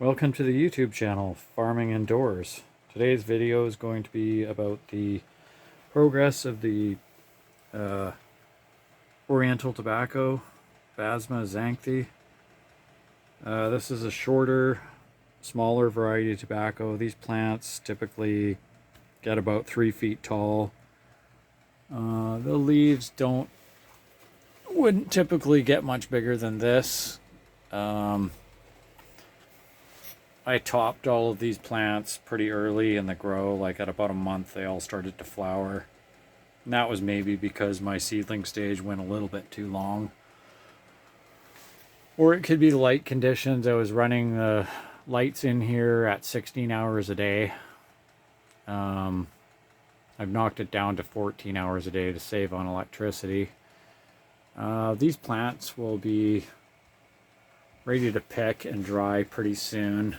Welcome to the YouTube channel, Farming Indoors. Today's video is going to be about the progress of the uh, Oriental tobacco, Basma Xanthy. This is a shorter, smaller variety of tobacco. These plants typically get about 3 feet tall. The leaves wouldn't typically get much bigger than this. I topped all of these plants pretty early in the grow, like at about a month they all started to flower. And that was maybe because my seedling stage went a little bit too long. Or it could be light conditions. I was running the lights in here at 16 hours a day. I've knocked it down to 14 hours a day to save on electricity. These plants will be ready to pick and dry pretty soon.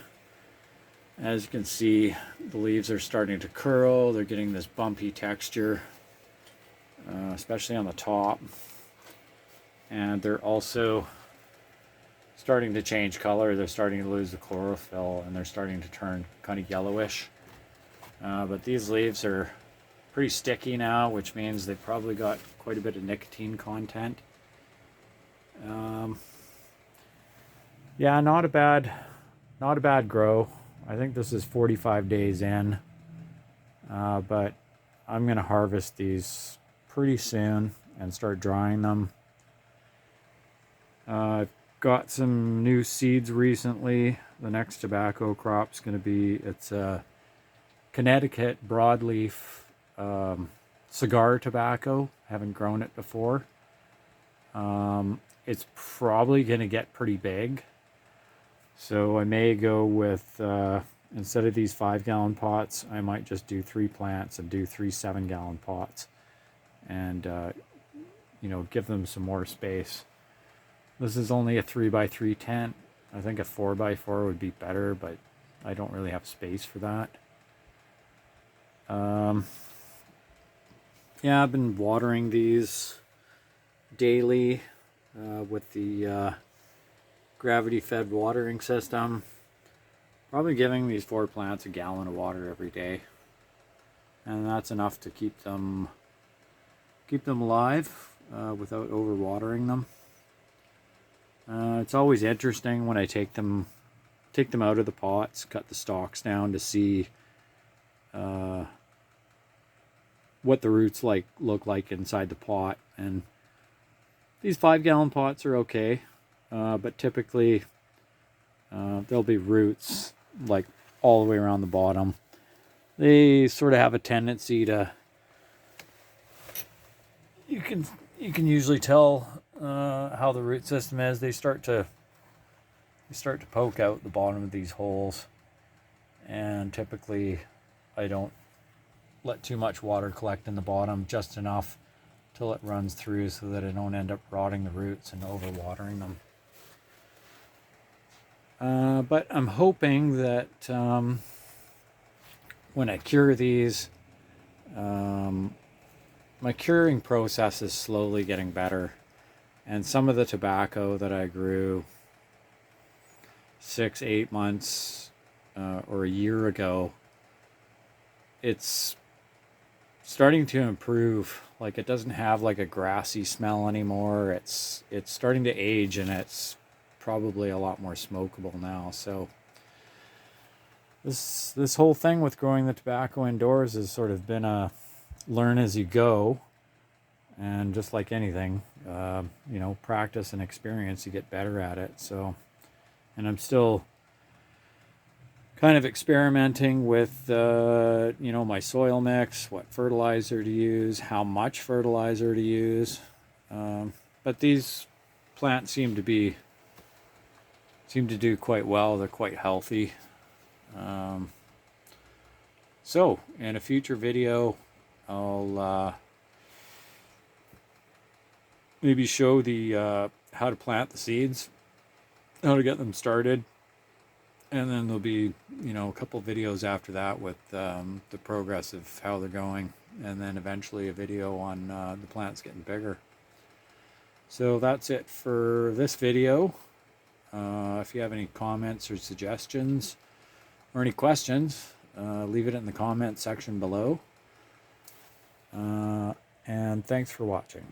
As you can see, the leaves are starting to curl. They're getting this bumpy texture, especially on the top. And they're also starting to change color. They're starting to lose the chlorophyll and they're starting to turn kind of yellowish. But these leaves are pretty sticky now, which means they've probably got quite a bit of nicotine content. Yeah, not a bad grow. I think this is 45 days in, but I'm going to harvest these pretty soon and start drying them. I've got some new seeds recently. The next tobacco crop's going to be, it's a Connecticut broadleaf cigar tobacco. Haven't grown it before. It's probably going to get pretty big. So I may go with, instead of these 5-gallon pots, I might just do 3 plants and do 3 7-gallon pots. And, give them some more space. This is only a 3x3 tent. I think a 4x4 would be better, but I don't really have space for that. Yeah, I've been watering these daily with the gravity-fed watering system. Probably giving these 4 plants a gallon of water every day, and that's enough to keep them alive without overwatering them. It's always interesting when I take them out of the pots, cut the stalks down to see what the roots look like inside the pot. And these 5-gallon pots are okay. But typically there'll be roots like all the way around the bottom. They sort of have a tendency to, you can usually tell how the root system is. They start to poke out the bottom of these holes, and typically I don't let too much water collect in the bottom, just enough till it runs through so that I don't end up rotting the roots and overwatering them. But I'm hoping that when I cure these, my curing process is slowly getting better. And some of the tobacco that I grew 6-8 months or a year ago, it's starting to improve. Like, it doesn't have like a grassy smell anymore. It's starting to age, and it's probably a lot more smokable now. So this whole thing with growing the tobacco indoors has sort of been a learn as you go, and just like anything, practice and experience, you get better at it. So, and I'm still kind of experimenting with my soil mix, what fertilizer to use, how much fertilizer to use, but these plants seem to do quite well. They're quite healthy. So in a future video, I'll maybe show the how to plant the seeds, how to get them started, and then there'll be a couple videos after that with the progress of how they're going, and then eventually a video on the plants getting bigger. So that's it for this video. If you have any comments or suggestions or any questions, leave it in the comment section below. And thanks for watching.